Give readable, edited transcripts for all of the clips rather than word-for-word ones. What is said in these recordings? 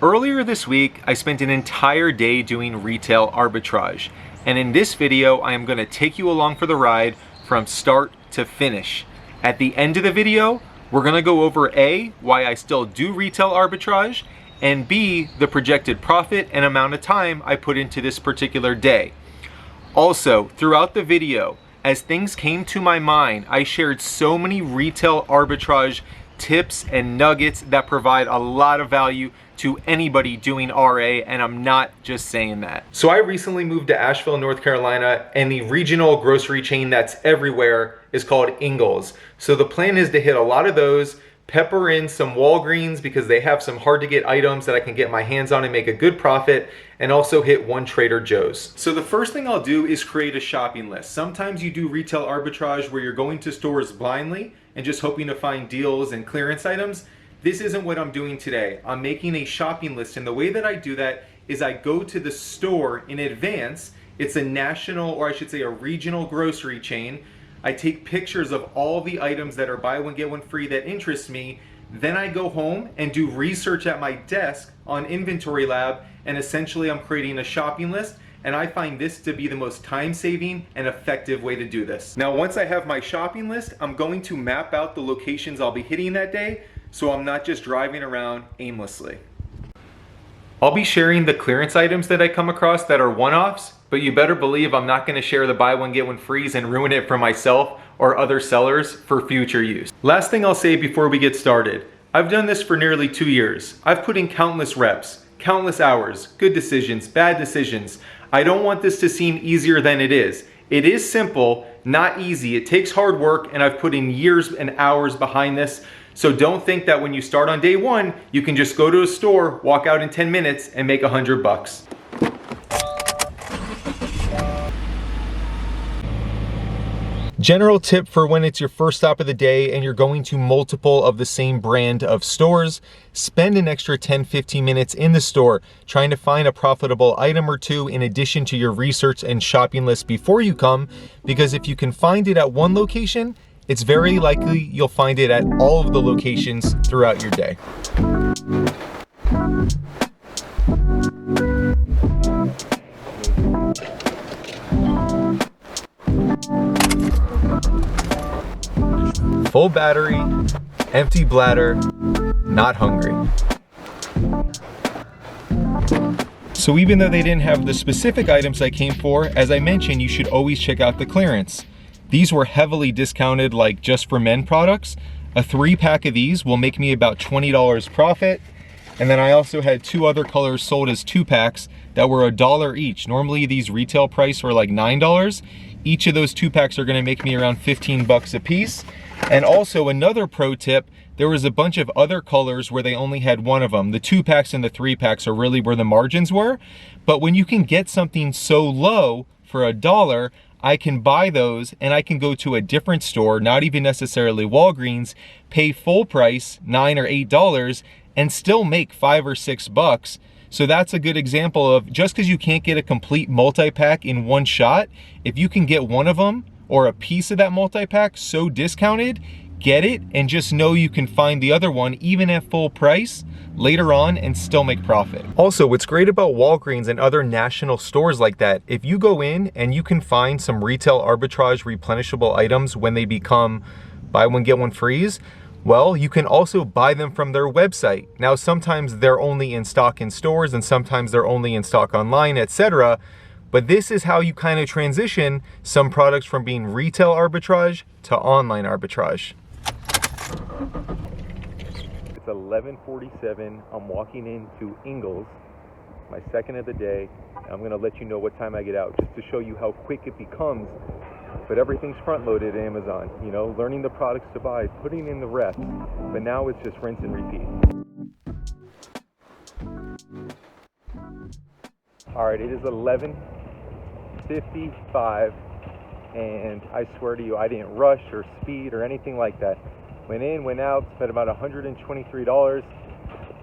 Earlier this week, I spent an entire day doing retail arbitrage. And in this video, I am going to take you along for the ride from start to finish. At the end of the video, we're going to go over A, why I still do retail arbitrage, and B, the projected profit and amount of time I put into this particular day. Also, throughout the video, as things came to my mind, I shared so many retail arbitrage tips and nuggets that provide a lot of value to anybody doing RA, and I'm not just saying that. So I recently moved to Asheville, North Carolina, and the regional grocery chain that's everywhere is called Ingles. So the plan is to hit a lot of those, pepper in some Walgreens because they have some hard to get items that I can get my hands on and make a good profit, and also hit one Trader Joe's. So the first thing I'll do is create a shopping list. Sometimes you do retail arbitrage where you're going to stores blindly and just hoping to find deals and clearance items. This isn't what I'm doing today. I'm making a shopping list, and the way that I do that is I go to the store in advance. It's a national, or I should say a regional grocery chain. I take pictures of all the items that are buy one get one free that interest me. Then I go home and do research at my desk on Inventory Lab, and essentially I'm creating a shopping list, and I find this to be the most time-saving and effective way to do this. Now, once I have my shopping list, I'm going to map out the locations I'll be hitting that day, so I'm not just driving around aimlessly. I'll be sharing the clearance items that I come across that are one-offs, but you better believe I'm not gonna share the buy one get one frees and ruin it for myself or other sellers for future use. Last thing I'll say before we get started, I've done this for nearly 2 years. I've put in countless reps, countless hours, good decisions, bad decisions. I don't want this to seem easier than it is. It is simple, not easy. It takes hard work, and I've put in years and hours behind this. So don't think that when you start on day one, you can just go to a store, walk out in 10 minutes, and make $100. General tip for when it's your first stop of the day and you're going to multiple of the same brand of stores, spend an extra 10-15 minutes in the store trying to find a profitable item or two in addition to your research and shopping list before you come, because if you can find it at one location, it's very likely you'll find it at all of the locations throughout your day. Full battery, empty bladder, not hungry. So even though they didn't have the specific items I came for, as I mentioned, you should always check out the clearance. These were heavily discounted, like just for men products. A 3-pack of these will make me about $20 profit. And then I also had 2 other colors sold as 2-packs that were $1 each. Normally these retail price were like $9. Each of those 2-packs are gonna make me around 15 bucks a piece. And also another pro tip, there was a bunch of other colors where they only had one of them. The 2-packs and the 3-packs are really where the margins were. But when you can get something so low for $1, I can buy those and I can go to a different store, not even necessarily Walgreens, pay full price, $9 or $8, and still make 5 or 6 bucks. So that's a good example of, just because you can't get a complete multi-pack in one shot, if you can get one of them or a piece of that multi-pack so discounted, get it and just know you can find the other one even at full price later on and still make profit. Also, what's great about Walgreens and other national stores like that, if you go in and you can find some retail arbitrage replenishable items when they become buy one get one frees, well, you can also buy them from their website. Now, sometimes they're only in stock in stores and sometimes they're only in stock online, etc. But this is how you kind of transition some products from being retail arbitrage to online arbitrage. It's 11:47. I'm walking into Ingles, my second of the day. I'm gonna let you know what time I get out just to show you how quick it becomes. But everything's front loaded at Amazon, you know, learning the products to buy, putting in the reps. But now it's just rinse and repeat. All right, it is 11:55, and I swear to you, I didn't rush or speed or anything like that. Went in, went out, spent about $123.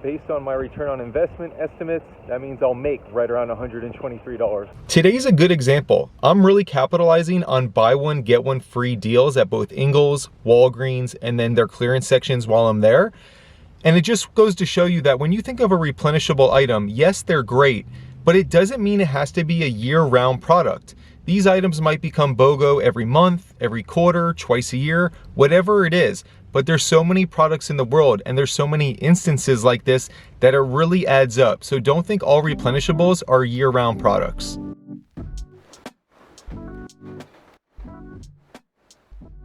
Based on my return on investment estimates, that means I'll make right around $123. Today's a good example. I'm really capitalizing on buy one, get one free deals at both Ingles, Walgreens, and then their clearance sections while I'm there. And it just goes to show you that when you think of a replenishable item, yes, they're great, but it doesn't mean it has to be a year-round product. These items might become BOGO every month, every quarter, twice a year, whatever it is. But there's so many products in the world and there's so many instances like this that it really adds up. So don't think all replenishables are year-round products.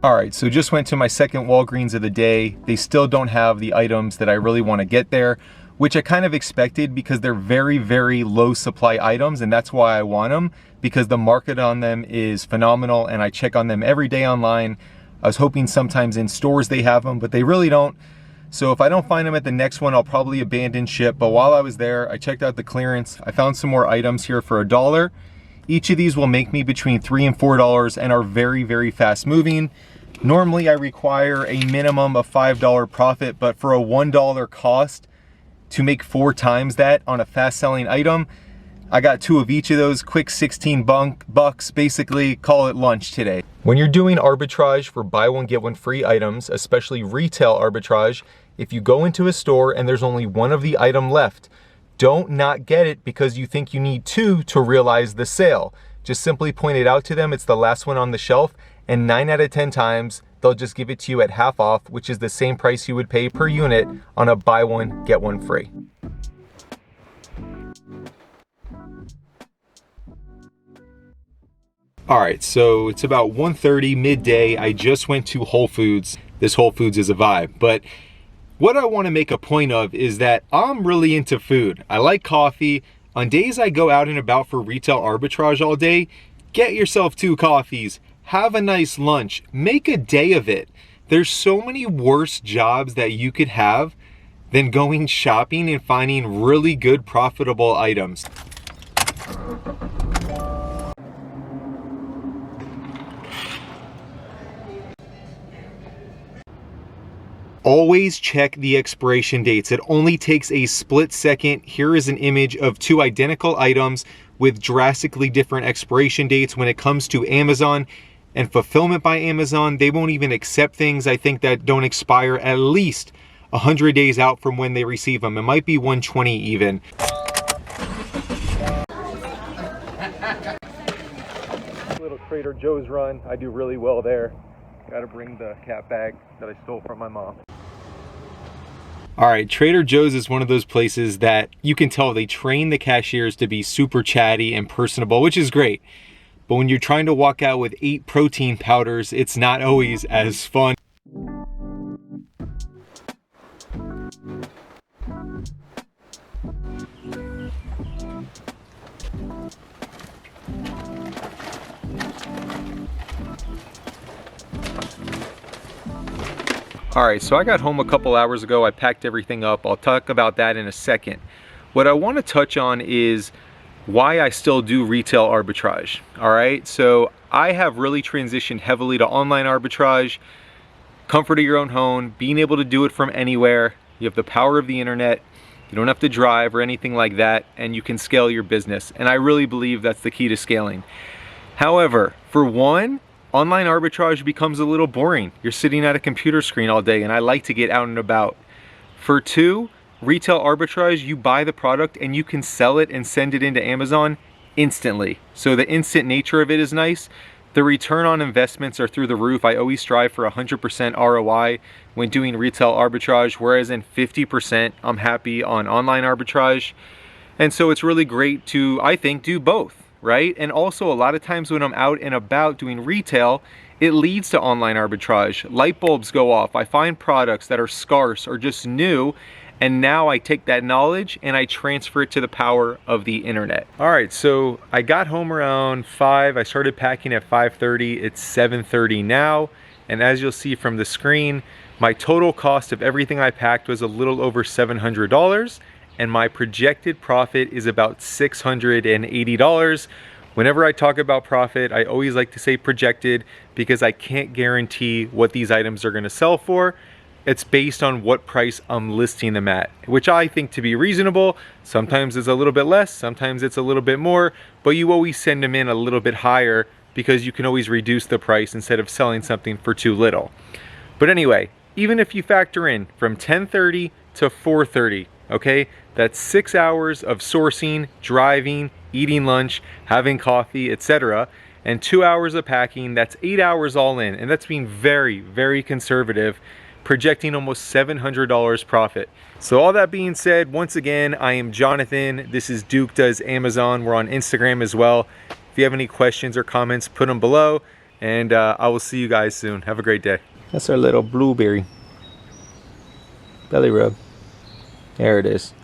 All right, so just went to my second Walgreens of the day. They still don't have the items that I really want to get there, which I kind of expected because they're very, very low supply items, and that's why I want them, because the market on them is phenomenal and I check on them every day online. I was hoping sometimes in stores they have them, but they really don't. So if I don't find them at the next one, I'll probably abandon ship. But while I was there, I checked out the clearance. I found some more items here for $1. Each of these will make me between $3 and $4 and are very, very fast moving. Normally I require a minimum of $5 profit, but for a $1 cost to make 4 times that on a fast selling item, I got 2 of each of those, quick 16 bucks, basically call it lunch today. When you're doing arbitrage for buy one, get one free items, especially retail arbitrage, if you go into a store and there's only one of the item left, don't not get it because you think you need 2 to realize the sale. Just simply point it out to them, it's the last one on the shelf, and 9 out of 10 times, they'll just give it to you at half off, which is the same price you would pay per unit on a buy one, get one free. All right, so it's about 1:30 midday. I just went to Whole Foods. This Whole Foods is a vibe, but what I want to make a point of is that I'm really into food. I like coffee. On days I go out and about for retail arbitrage all day, get yourself 2 coffees, have a nice lunch, make a day of it. There's so many worse jobs that you could have than going shopping and finding really good profitable items. Always check the expiration dates. It only takes a split second. Here is an image of 2 identical items with drastically different expiration dates. When it comes to Amazon and fulfillment by Amazon, they won't even accept things, I think, that don't expire at least 100 days out from when they receive them. It might be 120 even. Little Trader Joe's run. I do really well there. Gotta bring the cat bag that I stole from my mom. All right, Trader Joe's is one of those places that you can tell they train the cashiers to be super chatty and personable, which is great. But when you're trying to walk out with 8 protein powders, it's not always as fun. All right, so I got home a couple hours ago. I packed everything up. I'll talk about that in a second. What I want to touch on is why I still do retail arbitrage. All right, so I have really transitioned heavily to online arbitrage, comfort of your own home, being able to do it from anywhere. You have the power of the internet. You don't have to drive or anything like that, and you can scale your business. And I really believe that's the key to scaling. However, for one, online arbitrage becomes a little boring. You're sitting at a computer screen all day, and I like to get out and about. For 2, retail arbitrage, you buy the product and you can sell it and send it into Amazon instantly. So the instant nature of it is nice. The return on investments are through the roof. I always strive for 100% ROI when doing retail arbitrage, whereas in 50%, I'm happy on online arbitrage. And so it's really great to, I think, do both. Right? And also a lot of times when I'm out and about doing retail, it leads to online arbitrage. Light bulbs go off. I find products that are scarce or just new, and now I take that knowledge and I transfer it to the power of the internet. All right, so I got home around 5. I started packing at 5:30. It's 7:30 now. And as you'll see from the screen, my total cost of everything I packed was a little over $700. And my projected profit is about $680. Whenever I talk about profit, I always like to say projected because I can't guarantee what these items are going to sell for. It's based on what price I'm listing them at, which I think to be reasonable. Sometimes it's a little bit less, sometimes it's a little bit more, but you always send them in a little bit higher because you can always reduce the price instead of selling something for too little. But anyway, even if you factor in from 10:30 to 4:30, okay? That's 6 hours of sourcing, driving, eating lunch, having coffee, etc. And 2 hours of packing. That's 8 hours all in. And that's being very, very conservative, projecting almost $700 profit. So all that being said, once again, I am Jonathan. This is Duke Does Amazon. We're on Instagram as well. If you have any questions or comments, put them below. And I will see you guys soon. Have a great day. That's our little blueberry belly rub. There it is.